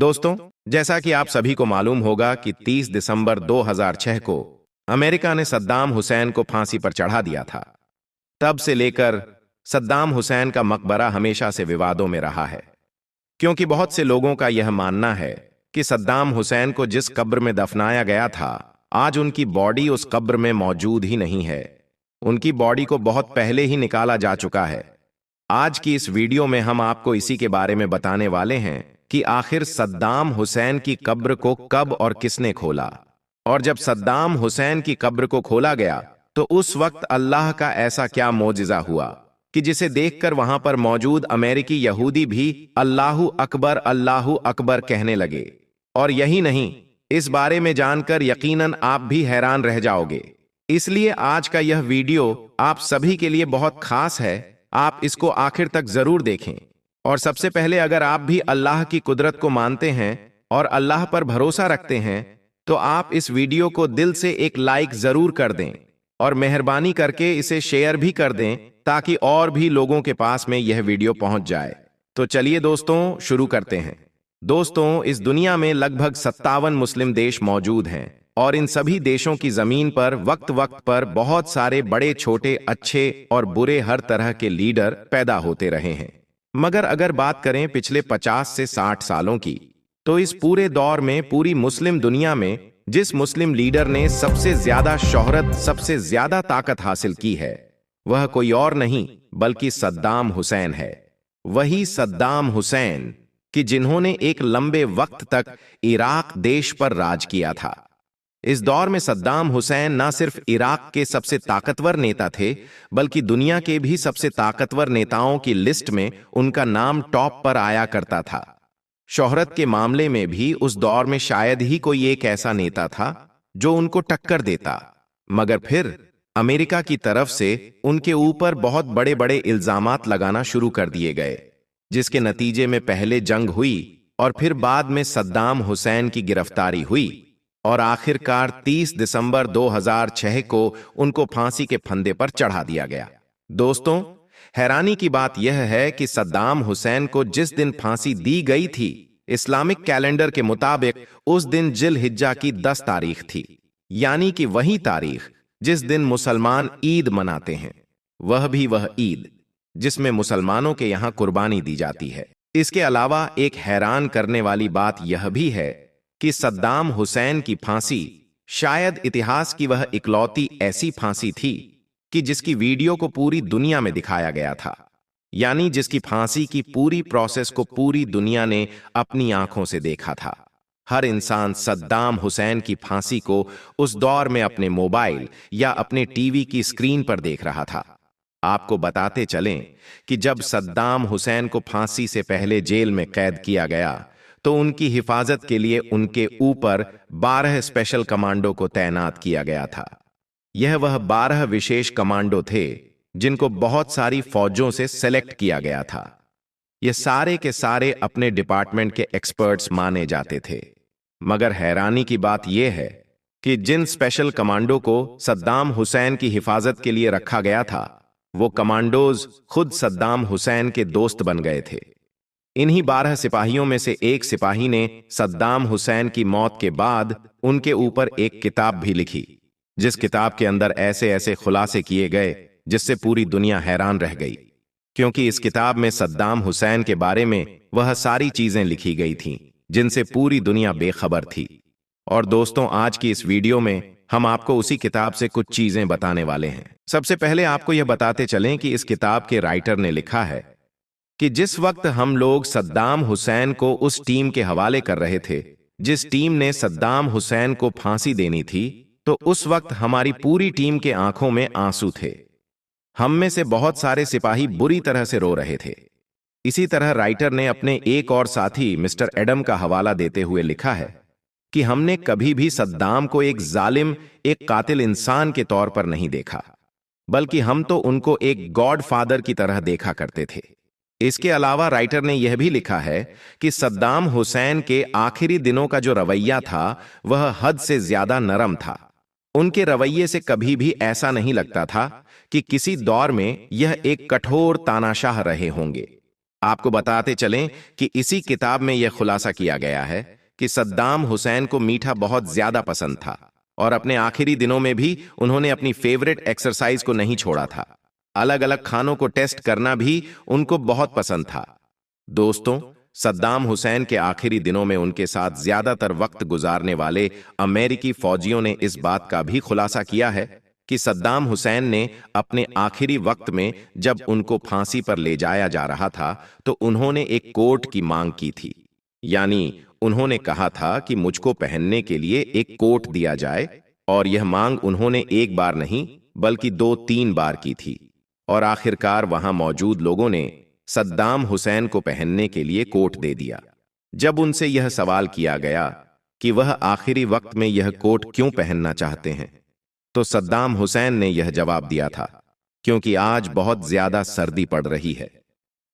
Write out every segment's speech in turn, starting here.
दोस्तों, जैसा कि आप सभी को मालूम होगा कि 30 दिसंबर 2006 को अमेरिका ने सद्दाम हुसैन को फांसी पर चढ़ा दिया था। तब से लेकर सद्दाम हुसैन का मकबरा हमेशा से विवादों में रहा है, क्योंकि बहुत से लोगों का यह मानना है कि सद्दाम हुसैन को जिस कब्र में दफनाया गया था, आज उनकी बॉडी उस कब्र में मौजूद ही नहीं है। उनकी बॉडी को बहुत पहले ही निकाला जा चुका है। आज की इस वीडियो में हम आपको इसी के बारे में बताने वाले हैं कि आखिर सद्दाम हुसैन की कब्र को कब और किसने खोला। और जब सद्दाम हुसैन की कब्र को खोला गया तो उस वक्त अल्लाह का ऐसा क्या मोजिजा हुआ कि जिसे देखकर वहां पर मौजूद अमेरिकी यहूदी भी अल्लाहु अकबर कहने लगे। और यही नहीं, इस बारे में जानकर यकीनन आप भी हैरान रह जाओगे। इसलिए आज का यह वीडियो आप सभी के लिए बहुत खास है। आप इसको आखिर तक जरूर देखें। और सबसे पहले, अगर आप भी अल्लाह की कुदरत को मानते हैं और अल्लाह पर भरोसा रखते हैं तो आप इस वीडियो को दिल से एक लाइक जरूर कर दें और मेहरबानी करके इसे शेयर भी कर दें ताकि और भी लोगों के पास में यह वीडियो पहुंच जाए। तो चलिए दोस्तों, शुरू करते हैं। दोस्तों, इस दुनिया में लगभग 57 मुस्लिम देश मौजूद हैं और इन सभी देशों की जमीन पर वक्त वक्त पर बहुत सारे बड़े छोटे, अच्छे और बुरे हर तरह के लीडर पैदा होते रहे हैं। मगर अगर बात करें पिछले 50 से 60 सालों की, तो इस पूरे दौर में पूरी मुस्लिम दुनिया में जिस मुस्लिम लीडर ने सबसे ज्यादा शोहरत, सबसे ज्यादा ताकत हासिल की है, वह कोई और नहीं बल्कि सद्दाम हुसैन है। वही सद्दाम हुसैन कि जिन्होंने एक लंबे वक्त तक इराक देश पर राज किया था। इस दौर में सद्दाम हुसैन न सिर्फ इराक के सबसे ताकतवर नेता थे, बल्कि दुनिया के भी सबसे ताकतवर नेताओं की लिस्ट में उनका नाम टॉप पर आया करता था। शोहरत के मामले में भी उस दौर में शायद ही कोई एक ऐसा नेता था जो उनको टक्कर देता। मगर फिर अमेरिका की तरफ से उनके ऊपर बहुत बड़े बड़े इल्जामात लगाना शुरू कर दिए गए, जिसके नतीजे में पहले जंग हुई और फिर बाद में सद्दाम हुसैन की गिरफ्तारी हुई और आखिरकार 30 दिसंबर 2006 को उनको फांसी के फंदे पर चढ़ा दिया गया। दोस्तों, हैरानी की बात यह है कि सद्दाम हुसैन को जिस दिन फांसी दी गई थी, इस्लामिक कैलेंडर के मुताबिक उस दिन जिल-हिज्जा की 10 तारीख थी, यानी कि वही तारीख जिस दिन मुसलमान ईद मनाते हैं। वह ईद जिसमें मुसलमानों के यहां कुर्बानी दी जाती है। इसके अलावा एक हैरान करने वाली बात यह भी है कि सद्दाम हुसैन की फांसी शायद इतिहास की वह इकलौती ऐसी फांसी थी कि जिसकी वीडियो को पूरी दुनिया में दिखाया गया था, यानी जिसकी फांसी की पूरी प्रोसेस को पूरी दुनिया ने अपनी आंखों से देखा था। हर इंसान सद्दाम हुसैन की फांसी को उस दौर में अपने मोबाइल या अपने टीवी की स्क्रीन पर देख रहा था। आपको बताते चलें कि जब सद्दाम हुसैन को फांसी से पहले जेल में कैद किया गया तो उनकी हिफाजत के लिए उनके ऊपर 12 स्पेशल कमांडो को तैनात किया गया था। यह वह 12 विशेष कमांडो थे जिनको बहुत सारी फौजों से सेलेक्ट किया गया था। ये सारे के सारे अपने डिपार्टमेंट के एक्सपर्ट्स माने जाते थे। मगर हैरानी की बात यह है कि जिन स्पेशल कमांडो को सद्दाम हुसैन की हिफाजत के लिए रखा गया था, वो कमांडोज खुद सद्दाम हुसैन के दोस्त बन गए थे। इन्हीं 12 सिपाहियों में से एक सिपाही ने सद्दाम हुसैन की मौत के बाद उनके ऊपर एक किताब भी लिखी, जिस किताब के अंदर ऐसे ऐसे खुलासे किए गए जिससे पूरी दुनिया हैरान रह गई, क्योंकि इस किताब में सद्दाम हुसैन के बारे में वह सारी चीजें लिखी गई थीं जिनसे पूरी दुनिया बेखबर थी। और दोस्तों, आज की इस वीडियो में हम आपको उसी किताब से कुछ चीजें बताने वाले हैं। सबसे पहले आपको यह बताते चलें कि इस किताब के राइटर ने लिखा है कि जिस वक्त हम लोग सद्दाम हुसैन को उस टीम के हवाले कर रहे थे जिस टीम ने सद्दाम हुसैन को फांसी देनी थी, तो उस वक्त हमारी पूरी टीम के आंखों में आंसू थे। हम में से बहुत सारे सिपाही बुरी तरह से रो रहे थे। इसी तरह राइटर ने अपने एक और साथी मिस्टर एडम का हवाला देते हुए लिखा है कि हमने कभी भी सद्दाम को एक जालिम, एक कातिल इंसान के तौर पर नहीं देखा, बल्कि हम तो उनको एक गॉड फादर की तरह देखा करते थे। इसके अलावा राइटर ने यह भी लिखा है कि सद्दाम हुसैन के आखिरी दिनों का जो रवैया था वह हद से ज्यादा नरम था। उनके रवैये से कभी भी ऐसा नहीं लगता था कि किसी दौर में यह एक कठोर तानाशाह रहे होंगे। आपको बताते चलें कि इसी किताब में यह खुलासा किया गया है कि सद्दाम हुसैन को मीठा बहुत ज्यादा पसंद था और अपने आखिरी दिनों में भी उन्होंने अपनी फेवरेट एक्सरसाइज को नहीं छोड़ा था। अलग अलग खानों को टेस्ट करना भी उनको बहुत पसंद था। दोस्तों, सद्दाम हुसैन के आखिरी दिनों में उनके साथ ज्यादातर वक्त गुजारने वाले अमेरिकी फौजियों ने इस बात का भी खुलासा किया है कि सद्दाम हुसैन ने अपने आखिरी वक्त में जब उनको फांसी पर ले जाया जा रहा था तो उन्होंने एक कोट की मांग की थी। यानी उन्होंने कहा था कि मुझको पहनने के लिए एक कोट दिया जाए, और यह मांग उन्होंने एक बार नहीं बल्कि 2-3 बार की थी। और आखिरकार वहां मौजूद लोगों ने सद्दाम हुसैन को पहनने के लिए कोट दे दिया। जब उनसे यह सवाल किया गया कि वह आखिरी वक्त में यह कोट क्यों पहनना चाहते हैं, तो सद्दाम हुसैन ने यह जवाब दिया था, क्योंकि आज बहुत ज्यादा सर्दी पड़ रही है।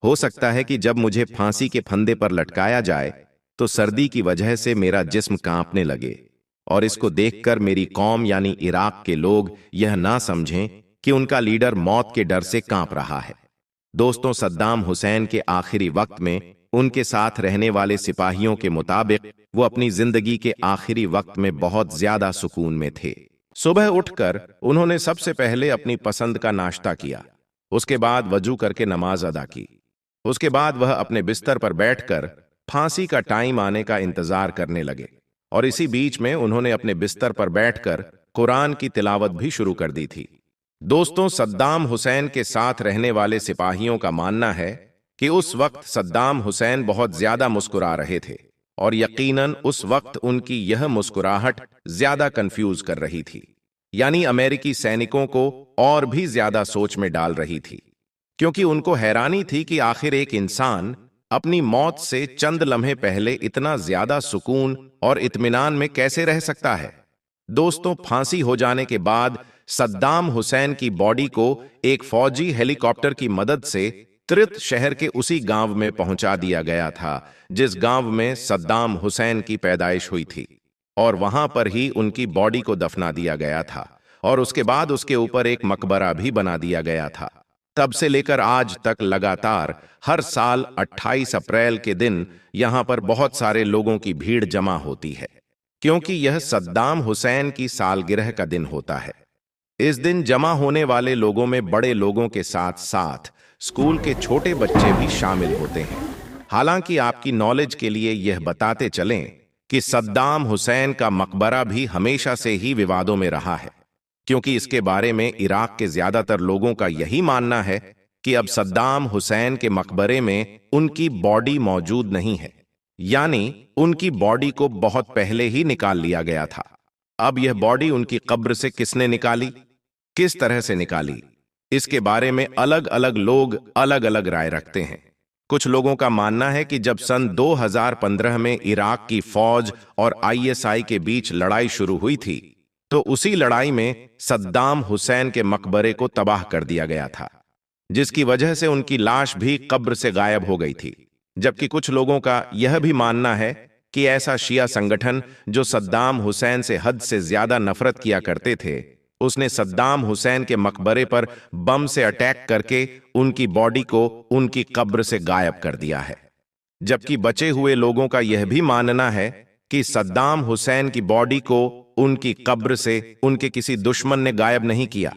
हो सकता है कि जब मुझे फांसी के फंदे पर लटकाया जाए तो सर्दी की वजह से मेरा जिस्म कांपने लगे, और इसको देखकर मेरी कौम यानी इराक के लोग यह ना समझें कि उनका लीडर मौत के डर से कांप रहा है। दोस्तों, सद्दाम हुसैन के आखिरी वक्त में उनके साथ रहने वाले सिपाहियों के मुताबिक वो अपनी जिंदगी के आखिरी वक्त में बहुत ज्यादा सुकून में थे। सुबह उठकर उन्होंने सबसे पहले अपनी पसंद का नाश्ता किया, उसके बाद वजू करके नमाज अदा की। उसके बाद वह अपने बिस्तर पर बैठकर फांसी का टाइम आने का इंतजार करने लगे, और इसी बीच में उन्होंने अपने बिस्तर पर बैठकर कुरान की तिलावत भी शुरू कर दी थी। दोस्तों, सद्दाम हुसैन के साथ रहने वाले सिपाहियों का मानना है कि उस वक्त सद्दाम हुसैन बहुत ज्यादा मुस्कुरा रहे थे, और यकीनन उस वक्त उनकी यह मुस्कुराहट ज्यादा कंफ्यूज कर रही थी, यानी अमेरिकी सैनिकों को और भी ज्यादा सोच में डाल रही थी, क्योंकि उनको हैरानी थी कि आखिर एक इंसान अपनी मौत से चंद लम्हे पहले इतना ज्यादा सुकून और इत्मीनान में कैसे रह सकता है। दोस्तों, फांसी हो जाने के बाद सद्दाम हुसैन की बॉडी को एक फौजी हेलीकॉप्टर की मदद से त्रित शहर के उसी गांव में पहुंचा दिया गया था जिस गांव में सद्दाम हुसैन की पैदाइश हुई थी, और वहां पर ही उनकी बॉडी को दफना दिया गया था, और उसके बाद उसके ऊपर एक मकबरा भी बना दिया गया था। तब से लेकर आज तक लगातार हर साल 28 अप्रैल के दिन यहां पर बहुत सारे लोगों की भीड़ जमा होती है, क्योंकि यह सद्दाम हुसैन की सालगिरह का दिन होता है। इस दिन जमा होने वाले लोगों में बड़े लोगों के साथ साथ स्कूल के छोटे बच्चे भी शामिल होते हैं। हालांकि आपकी नॉलेज के लिए यह बताते चलें कि सद्दाम हुसैन का मकबरा भी हमेशा से ही विवादों में रहा है, क्योंकि इसके बारे में इराक के ज्यादातर लोगों का यही मानना है कि अब सद्दाम हुसैन के मकबरे में उनकी बॉडी मौजूद नहीं है, यानी उनकी बॉडी को बहुत पहले ही निकाल लिया गया था। अब यह बॉडी उनकी कब्र से किसने निकाली, किस तरह से निकाली, इसके बारे में अलग अलग लोग अलग अलग राय रखते हैं। कुछ लोगों का मानना है कि जब सन 2015 में इराक की फौज और आईएसआई के बीच लड़ाई शुरू हुई थी, तो उसी लड़ाई में सद्दाम हुसैन के मकबरे को तबाह कर दिया गया था, जिसकी वजह से उनकी लाश भी कब्र से गायब हो गई थी। जबकि कुछ लोगों का यह भी मानना है कि ऐसा शिया संगठन जो सद्दाम हुसैन से हद से ज्यादा नफरत किया करते थे, उसने सद्दाम हुसैन के मकबरे पर बम से अटैक करके उनकी बॉडी को उनकी कब्र से गायब कर दिया है। जबकि बचे हुए लोगों का यह भी मानना है कि सद्दाम हुसैन की बॉडी को उनकी कब्र से उनके किसी दुश्मन ने गायब नहीं किया,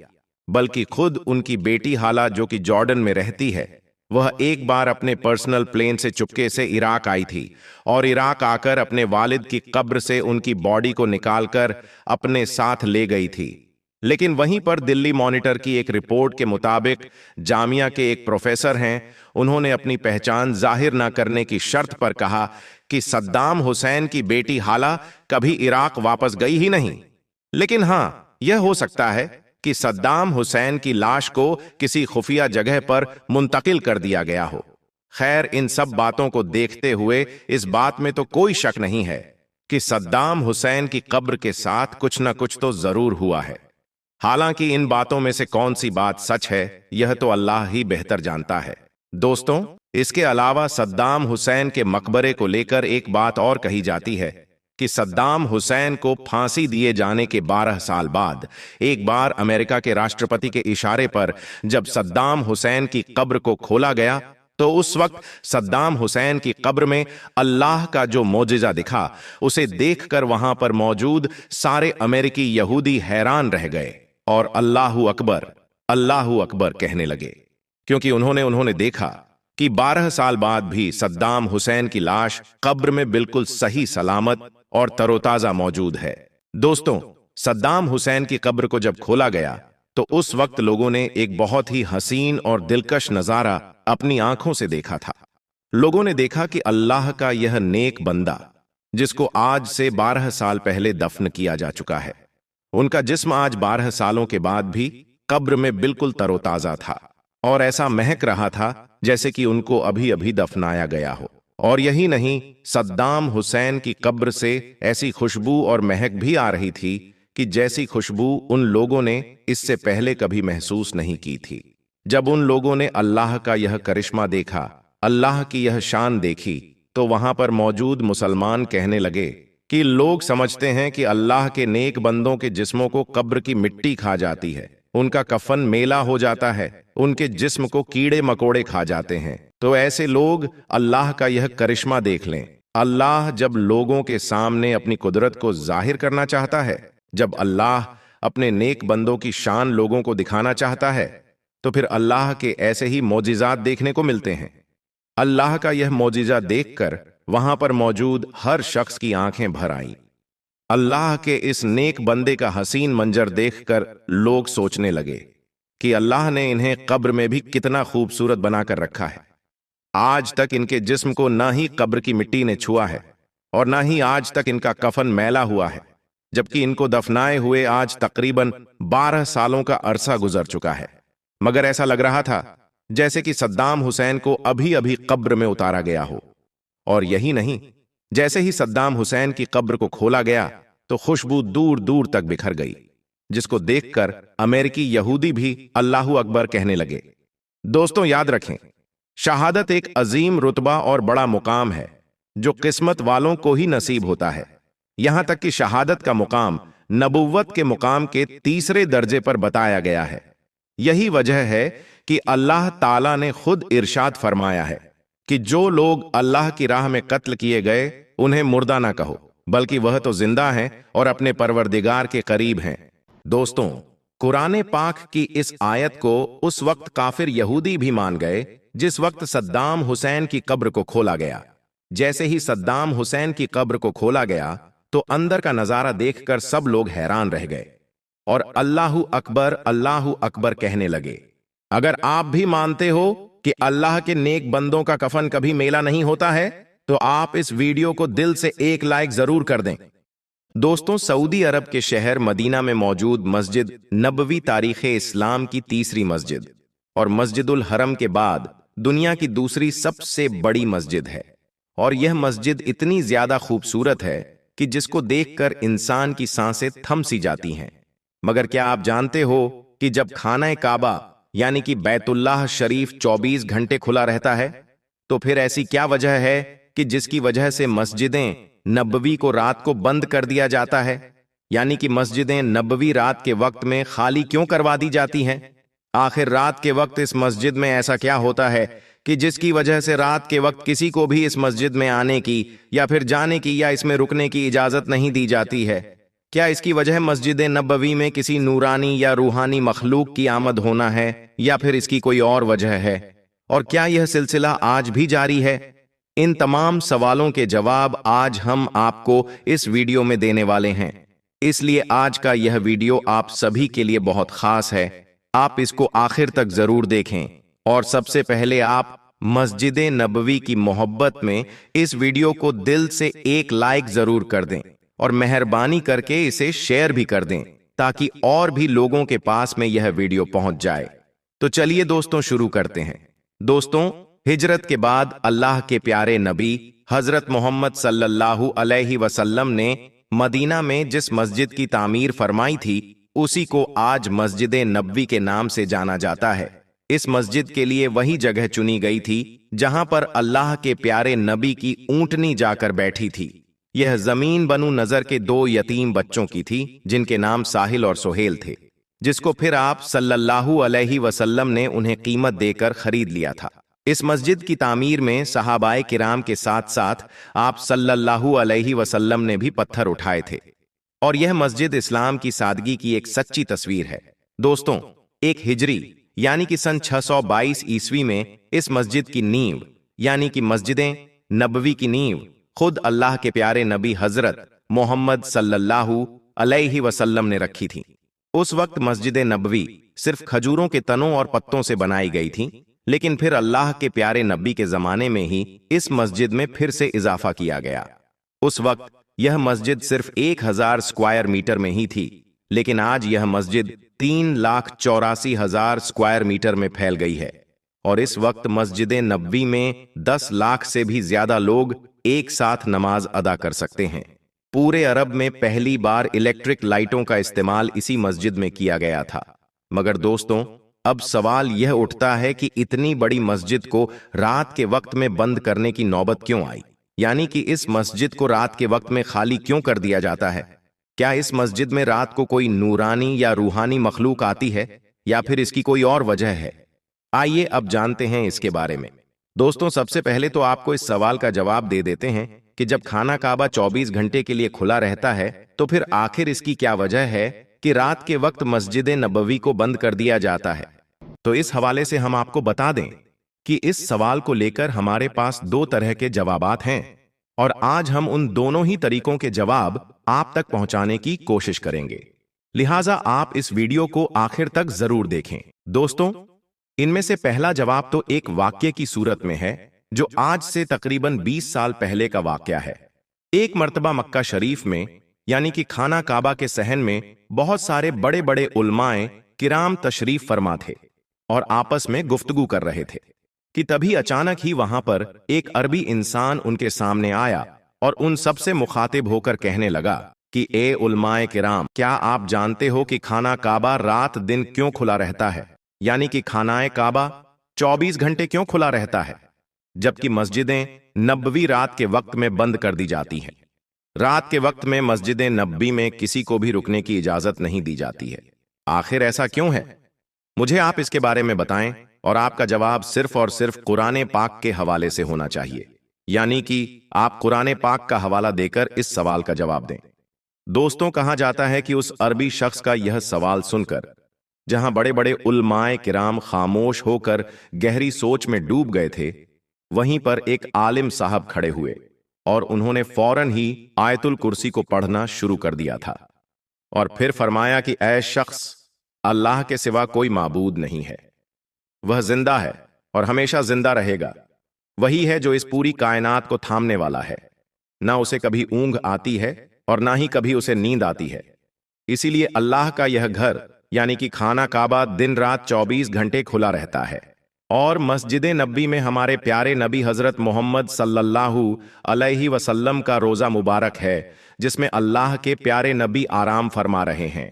बल्कि खुद उनकी बेटी हाला, जो कि जॉर्डन में रहती है, वह एक बार अपने पर्सनल प्लेन से चुपके से इराक आई थी और इराक आकर अपने वालिद की कब्र से उनकी बॉडी को निकालकर अपने साथ ले गई थी। लेकिन वहीं पर दिल्ली मॉनिटर की एक रिपोर्ट के मुताबिक जामिया के एक प्रोफेसर हैं, उन्होंने अपनी पहचान जाहिर न करने की शर्त पर कहा कि सद्दाम हुसैन की बेटी हाला कभी इराक वापस गई ही नहीं। लेकिन हां, यह हो सकता है कि सद्दाम हुसैन की लाश को किसी खुफिया जगह पर मुंतकिल कर दिया गया हो। खैर, इन सब बातों को देखते हुए इस बात में तो कोई शक नहीं है कि सद्दाम हुसैन की कब्र के साथ कुछ न कुछ तो जरूर हुआ है। हालांकि इन बातों में से कौन सी बात सच है, यह तो अल्लाह ही बेहतर जानता है। दोस्तों, इसके अलावा सद्दाम हुसैन के मकबरे को लेकर एक बात और कही जाती है कि सद्दाम हुसैन को फांसी दिए जाने के 12 साल बाद एक बार अमेरिका के राष्ट्रपति के इशारे पर जब सद्दाम हुसैन की कब्र को खोला गया, तो उस वक्त सद्दाम हुसैन की कब्र में अल्लाह का जो मोजिजा दिखा, उसे देखकर वहां पर मौजूद सारे अमेरिकी यहूदी हैरान रह गए और अल्लाहू अकबर कहने लगे, क्योंकि उन्होंने देखा कि 12 साल बाद भी सद्दाम हुसैन की लाश कब्र में बिल्कुल सही सलामत और तरोताजा मौजूद है। दोस्तों, सद्दाम हुसैन की कब्र को जब खोला गया तो उस वक्त लोगों ने एक बहुत ही हसीन और दिलकश नजारा अपनी आंखों से देखा था। लोगों ने देखा कि अल्लाह का यह नेक बंदा, जिसको आज से 12 साल पहले दफन किया जा चुका है, उनका जिस्म आज 12 सालों के बाद भी कब्र में बिल्कुल तरोताजा था और ऐसा महक रहा था जैसे कि उनको अभी अभी दफनाया गया हो। और यही नहीं, सद्दाम हुसैन की कब्र से ऐसी खुशबू और महक भी आ रही थी कि जैसी खुशबू उन लोगों ने इससे पहले कभी महसूस नहीं की थी। जब उन लोगों ने अल्लाह का यह करिश्मा देखा, अल्लाह की यह शान देखी, तो वहां पर मौजूद मुसलमान कहने लगे कि लोग समझते हैं कि अल्लाह के नेक बंदों के जिस्मों को कब्र की मिट्टी खा जाती है, उनका कफन मेला हो जाता है, उनके जिस्म को कीड़े मकोड़े खा जाते हैं। तो ऐसे लोग अल्लाह का यह करिश्मा देख लें। अल्लाह जब लोगों के सामने अपनी कुदरत को जाहिर करना चाहता है, जब अल्लाह अपने नेक बंदों की शान लोगों को दिखाना चाहता है, तो फिर अल्लाह के ऐसे ही मौजिज़ात देखने को मिलते हैं। अल्लाह का यह मौजिज़ा देखकर वहां पर मौजूद हर शख्स की आंखें भर आईं। अल्लाह के इस नेक बंदे का हसीन मंजर देखकर लोग सोचने लगे कि अल्लाह ने इन्हें कब्र में भी कितना खूबसूरत बनाकर रखा है। आज तक इनके जिस्म को ना ही कब्र की मिट्टी ने छुआ है और ना ही आज तक इनका कफन मैला हुआ है, जबकि इनको दफनाए हुए आज तकरीबन 12 सालों का अरसा गुजर चुका है। मगर ऐसा लग रहा था जैसे कि सद्दाम हुसैन को अभी अभी कब्र में उतारा गया हो। और यही नहीं, जैसे ही सद्दाम हुसैन की कब्र को खोला गया तो खुशबू दूर दूर तक बिखर गई, जिसको देखकर अमेरिकी यहूदी भी अल्लाहू अकबर कहने लगे। दोस्तों, याद रखें, शहादत एक अजीम रुतबा और बड़ा मुकाम है जो किस्मत वालों को ही नसीब होता है। यहां तक कि शहादत का मुकाम नबुव्वत के मुकाम के तीसरे दर्जे पर बताया गया है। यही वजह है कि अल्लाह ताला ने खुद इरशाद फरमाया है कि जो लोग अल्लाह की राह में कत्ल किए गए उन्हें मुर्दा ना कहो, बल्कि वह तो जिंदा हैं और अपने परवरदिगार के करीब हैं। दोस्तों, कुरान पाक की इस आयत को उस वक्त काफिर यहूदी भी मान गए जिस वक्त सद्दाम हुसैन की कब्र को खोला गया। जैसे ही सद्दाम हुसैन की कब्र को खोला गया तो अंदर का नजारा देखकर सब लोग हैरान रह गए और अल्लाहू अकबर कहने लगे। अगर आप भी मानते हो कि अल्लाह के नेक बंदों का कफन कभी मेला नहीं होता है, तो आप इस वीडियो को दिल से एक लाइक जरूर कर दें। दोस्तों, सऊदी अरब के शहर मदीना में मौजूद मस्जिद नबवी तारीख़ इस्लाम की तीसरी मस्जिद और मस्जिदुल हरम के बाद दुनिया की दूसरी सबसे बड़ी मस्जिद है। और यह मस्जिद इतनी ज्यादा खूबसूरत है कि जिसको देखकर इंसान की सांसें थम सी जाती हैं। मगर क्या आप जानते हो कि जब खाना काबा यानी कि बैतुल्लाह शरीफ 24 घंटे खुला रहता है, तो फिर ऐसी क्या वजह है कि जिसकी वजह से मस्जिदें नबवी को रात को बंद कर दिया जाता है? यानी कि मस्जिदें नबवी रात के वक्त में खाली क्यों करवा दी जाती हैं? आखिर रात के वक्त इस मस्जिद में ऐसा क्या होता है कि जिसकी वजह से रात के वक्त किसी को भी इस मस्जिद में आने की या फिर जाने की या इसमें रुकने की इजाजत नहीं दी जाती है? क्या इसकी वजह मस्जिद नबवी में किसी नूरानी या रूहानी मखलूक की आमद होना है या फिर इसकी कोई और वजह है? और क्या यह सिलसिला आज भी जारी है? इन तमाम सवालों के जवाब आज हम आपको इस वीडियो में देने वाले हैं। इसलिए आज का यह वीडियो आप सभी के लिए बहुत खास है। आप इसको आखिर तक जरूर देखें और सबसे पहले आप मस्जिद नबवी की मोहब्बत में इस वीडियो को दिल से एक लाइक जरूर कर दें और मेहरबानी करके इसे शेयर भी कर दें ताकि और भी लोगों के पास में यह वीडियो पहुंच जाए। तो चलिए दोस्तों, शुरू करते हैं। दोस्तों, हिजरत के बाद अल्लाह के प्यारे नबी हजरत मोहम्मद सल्लल्लाहु अलैहि वसल्लम ने मदीना में जिस मस्जिद की तामीर फरमाई थी उसी को आज मस्जिद नबवी के नाम से जाना जाता है। इस मस्जिद के लिए वही जगह चुनी गई थी जहां पर अल्लाह के प्यारे नबी की ऊंटनी जाकर बैठी थी। यह जमीन बनु नजर के 2 यतीम बच्चों की थी जिनके नाम साहिल और सोहेल थे, जिसको फिर आप सल्लल्लाहु अलैहि वसल्लम ने उन्हें कीमत देकर खरीद लिया था। इस मस्जिद की तामीर में सहाबाए किराम के साथ साथ आप सल्लल्लाहु अलैहि वसल्लम ने भी पत्थर उठाए थे और यह मस्जिद इस्लाम की सादगी की एक सच्ची तस्वीर है। दोस्तों, एक हिजरी यानी कि सन 622 ईस्वी में इस मस्जिद की नींव यानी कि मस्जिदें नबवी की नींव खुद अल्लाह के प्यारे नबी हजरत मोहम्मद सल्लल्लाहु अलैहि वसल्लम ने रखी थी। उस वक्त मस्जिद नबवी सिर्फ खजूरों के तनों और पत्तों से बनाई गई थी, लेकिन फिर अल्लाह के प्यारे नबी के जमाने में ही इस मस्जिद में फिर से इजाफा किया गया। उस वक्त यह मस्जिद सिर्फ 1000 स्क्वायर मीटर में ही थी, लेकिन आज यह मस्जिद 3,84,000 स्क्वायर मीटर में फैल गई है और इस वक्त मस्जिद नबवी में 10 लाख से भी ज्यादा लोग एक साथ नमाज अदा कर सकते हैं। पूरे अरब में पहली बार इलेक्ट्रिक लाइटों का इस्तेमाल इसी मस्जिद में किया गया था। मगर दोस्तों, अब सवाल यह उठता है कि इतनी बड़ी मस्जिद को रात के वक्त में बंद करने की नौबत क्यों आई, यानी कि इस मस्जिद को रात के वक्त में खाली क्यों कर दिया जाता है? क्या इस मस्जिद में रात को कोई नूरानी या रूहानी मखलूक आती है या फिर इसकी कोई और वजह है? आइए अब जानते हैं इसके बारे में। दोस्तों, सबसे पहले तो आपको इस सवाल का जवाब दे देते हैं कि जब खाना काबा 24 घंटे के लिए खुला रहता है तो फिर आखिर इसकी क्या वजह है कि रात के वक्त मस्जिद नबवी को बंद कर दिया जाता है। तो इस हवाले से हम आपको बता दें कि इस सवाल को लेकर हमारे पास 2 तरह के जवाबात हैं और आज हम उन दोनों ही तरीकों के जवाब आप तक पहुंचाने की कोशिश करेंगे। लिहाजा आप इस वीडियो को आखिर तक जरूर देखें। दोस्तों, इनमें से पहला जवाब तो एक वाक्य की सूरत में है जो आज से तकरीबन 20 साल पहले का वाकया है। एक मर्तबा मक्का शरीफ में यानी कि खाना काबा के सहन में बहुत सारे बड़े बड़े उलमाए किराम तशरीफ फरमा थे और आपस में गुफ्तगू कर रहे थे कि तभी अचानक ही वहां पर एक अरबी इंसान उनके सामने आया और उन सबसे मुखातिब होकर कहने लगा कि ए उलमाए किराम, क्या आप जानते हो कि खाना काबा रात दिन क्यों खुला रहता है? यानी कि खानाए काबा 24 घंटे क्यों खुला रहता है, जबकि मस्जिदें नबवी रात के वक्त में बंद कर दी जाती हैं। रात के वक्त में मस्जिद नबवी में किसी को भी रुकने की इजाजत नहीं दी जाती है। आखिर ऐसा क्यों है? मुझे आप इसके बारे में बताएं और आपका जवाब सिर्फ और सिर्फ कुरान पाक के हवाले से होना चाहिए, यानी कि आप कुरान पाक का हवाला देकर इस सवाल का जवाब दें। दोस्तों, कहा जाता है कि उस अरबी शख्स का यह सवाल सुनकर जहां बड़े बड़े उलमाए किराम खामोश होकर गहरी सोच में डूब गए थे, वहीं पर एक आलिम साहब खड़े हुए और उन्होंने फौरन ही आयतुल कुर्सी को पढ़ना शुरू कर दिया था और फिर फरमाया कि ऐ शख्स, अल्लाह के सिवा कोई माबूद नहीं है। वह जिंदा है और हमेशा जिंदा रहेगा। वही है जो इस पूरी कायनात को थामने वाला है। ना उसे कभी ऊंघ आती है और ना ही कभी उसे नींद आती है। इसीलिए अल्लाह का यह घर यानी कि खाना काबा दिन रात 24 घंटे खुला रहता है और मस्जिद नबवी में हमारे प्यारे नबी हजरत मोहम्मद सल्लल्लाहु अलैहि वसल्लम का रोजा मुबारक है, जिसमें अल्लाह के प्यारे नबी आराम फरमा रहे हैं।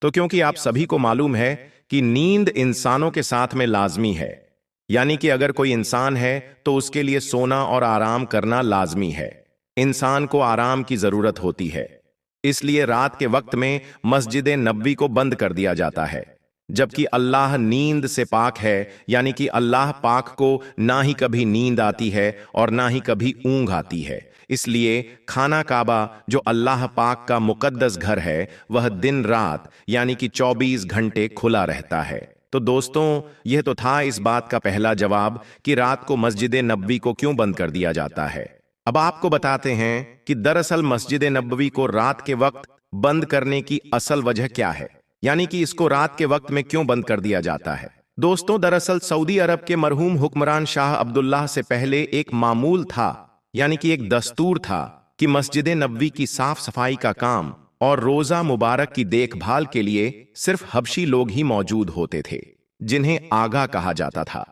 तो क्योंकि आप सभी को मालूम है कि नींद इंसानों के साथ में लाजमी है, यानी कि अगर कोई इंसान है तो उसके लिए सोना और आराम करना लाजमी है। इंसान को आराम की जरूरत होती है, इसलिए रात के वक्त में मस्जिद नबवी को बंद कर दिया जाता है, जबकि अल्लाह नींद से पाक है, यानी कि अल्लाह पाक को ना ही कभी नींद आती है और ना ही कभी ऊंघ आती है। इसलिए खाना काबा जो अल्लाह पाक का मुकद्दस घर है, वह दिन रात यानी कि 24 घंटे खुला रहता है। तो दोस्तों, यह तो था इस बात का पहला जवाब कि रात को मस्जिद नबवी को क्यों बंद कर दिया जाता है। अब आपको बताते हैं कि दरअसल मस्जिद नबवी को रात के वक्त बंद करने की असल वजह क्या है, यानी कि इसको रात के वक्त में क्यों बंद कर दिया जाता है। दोस्तों, दरअसल सऊदी अरब के मरहूम हुक्मरान शाह अब्दुल्लाह से पहले एक मामूल था, यानी कि एक दस्तूर था कि मस्जिद नबवी की साफ सफाई का काम और रोजा मुबारक की देखभाल के लिए सिर्फ हबशी लोग ही मौजूद होते थे, जिन्हें आगा कहा जाता था।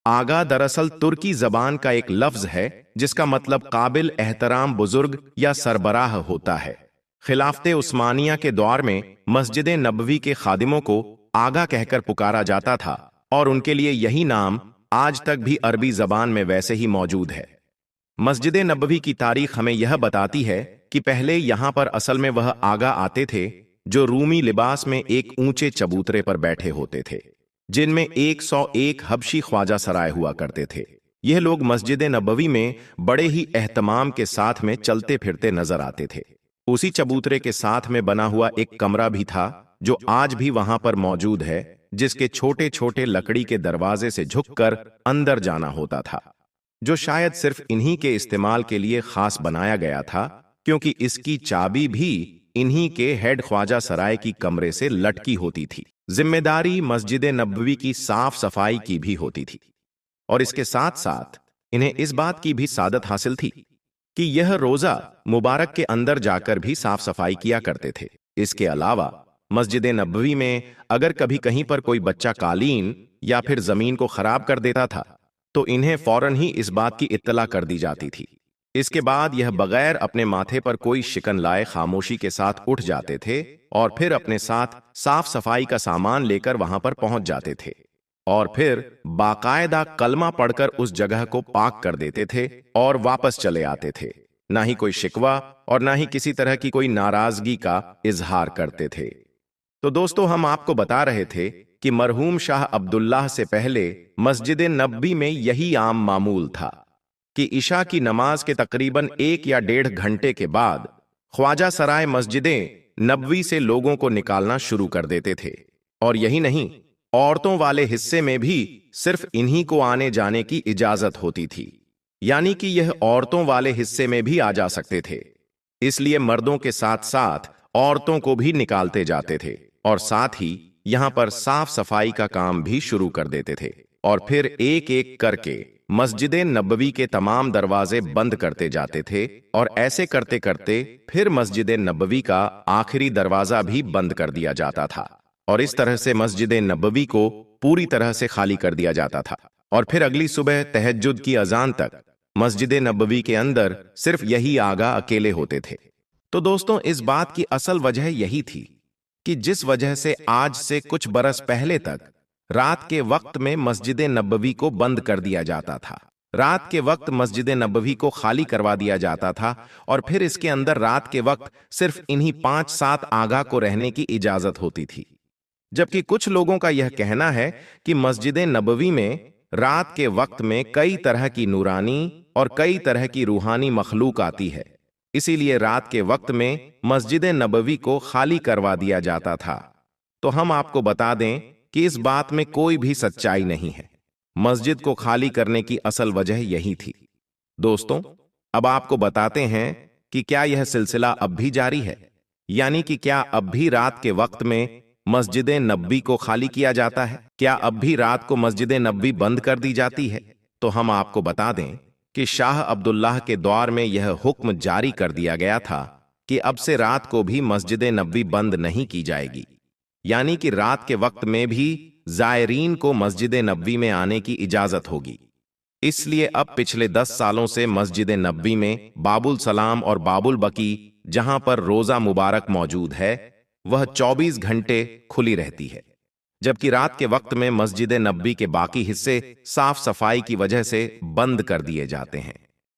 आगा दरअसल तुर्की जबान का एक लफ्ज है जिसका मतलब काबिल एहतराम बुजुर्ग या सरबराह होता है। खिलाफते उस्मानिया के दौर में मस्जिद नबवी के खादिमों को आगा कहकर पुकारा जाता था और उनके लिए यही नाम आज तक भी अरबी जबान में वैसे ही मौजूद है। मस्जिद नबवी की तारीख हमें यह बताती है कि पहले यहां पर असल में वह आगा आते थे जो रूमी लिबास में एक ऊंचे चबूतरे पर बैठे होते थे, जिनमें 101 हबशी ख्वाजा सराय हुआ करते थे। यह लोग मस्जिद नबवी में बड़े ही एहतमाम के साथ में चलते फिरते नजर आते थे। उसी चबूतरे के साथ में बना हुआ एक कमरा भी था जो आज भी वहां पर मौजूद है, जिसके छोटे छोटे लकड़ी के दरवाजे से झुककर अंदर जाना होता था, जो शायद सिर्फ इन्हीं के इस्तेमाल के लिए खास बनाया गया था, क्योंकि इसकी चाबी भी इन्हीं के हेड ख्वाजा सराय की कमरे से लटकी होती थी। जिम्मेदारी मस्जिद नबवी की साफ सफाई की भी होती थी, और इसके साथ साथ इन्हें इस बात की भी सादत हासिल थी कि यह रोजा मुबारक के अंदर जाकर भी साफ सफाई किया करते थे। इसके अलावा मस्जिद नबवी में अगर कभी कहीं पर कोई बच्चा कालीन या फिर जमीन को खराब कर देता था तो इन्हें फौरन ही इस बात की इत्तला कर दी जाती थी। इसके बाद यह बगैर अपने माथे पर कोई शिकन लाए खामोशी के साथ उठ जाते थे और फिर अपने साथ साफ सफाई का सामान लेकर वहां पर पहुंच जाते थे और फिर बाकायदा कलमा पढ़कर उस जगह को पाक कर देते थे और वापस चले आते थे। ना ही कोई शिकवा और ना ही किसी तरह की कोई नाराजगी का इजहार करते थे। तो दोस्तों, हम आपको बता रहे थे कि मरहूम शाह अब्दुल्लाह से पहले मस्जिद नबवी में यही आम मामूल था कि इशा की नमाज के तकरीबन 1 या 1.5 घंटे के बाद ख्वाजा सराय मस्जिदें नबवी से लोगों को निकालना शुरू कर देते थे। और यही नहीं, औरतों वाले हिस्से में भी सिर्फ इन्हीं को आने जाने की इजाजत होती थी, यानी कि यह औरतों वाले हिस्से में भी आ जा सकते थे। इसलिए मर्दों के साथ साथ औरतों को भी निकालते जाते थे और साथ ही यहां पर साफ सफाई का काम भी शुरू कर देते थे और फिर एक एक करके मस्जिद नबवी के तमाम दरवाजे बंद करते जाते थे और ऐसे करते करते फिर मस्जिद नबवी का आखिरी दरवाजा भी बंद कर दिया जाता था और इस तरह से मस्जिद नबवी को पूरी तरह से खाली कर दिया जाता था। और फिर अगली सुबह तहज्जुद की अजान तक मस्जिद नबवी के अंदर सिर्फ यही आगा अकेले होते थे। तो दोस्तों, इस बात की असल वजह यही थी कि जिस वजह से आज से कुछ बरस पहले तक रात के वक्त में मस्जिद नबवी को बंद कर दिया जाता था। रात के वक्त मस्जिद नबवी को खाली करवा दिया जाता था और फिर इसके अंदर रात के वक्त सिर्फ इन्हीं 5-7 आगा को रहने की इजाजत होती थी। जबकि कुछ लोगों का यह कहना है कि मस्जिद नबवी में रात के वक्त में कई तरह की नूरानी और कई तरह की रूहानी मखलूक आती है, इसीलिए रात के वक्त में मस्जिद नबवी को खाली करवा दिया जाता था। तो हम आपको बता दें कि इस बात में कोई भी सच्चाई नहीं है। मस्जिद को खाली करने की असल वजह यही थी। दोस्तों, अब आपको बताते हैं कि क्या यह सिलसिला अब भी जारी है, यानी कि क्या अब भी रात के वक्त में मस्जिद नबवी को खाली किया जाता है? क्या अब भी रात को मस्जिद नबवी बंद कर दी जाती है? तो हम आपको बता दें कि शाह अब्दुल्लाह के दौर में यह हुक्म जारी कर दिया गया था कि अब से रात को भी मस्जिद नबवी बंद नहीं की जाएगी, यानी कि रात के वक्त में भी जायरीन को मस्जिद नबवी में आने की इजाजत होगी। इसलिए अब पिछले 10 सालों से मस्जिद नबवी में बाबुल सलाम और बाबुल बकी, जहां पर रोजा मुबारक मौजूद है, वह 24 घंटे खुली रहती है, जबकि रात के वक्त में मस्जिद नबवी के बाकी हिस्से साफ सफाई की वजह से बंद कर दिए जाते हैं।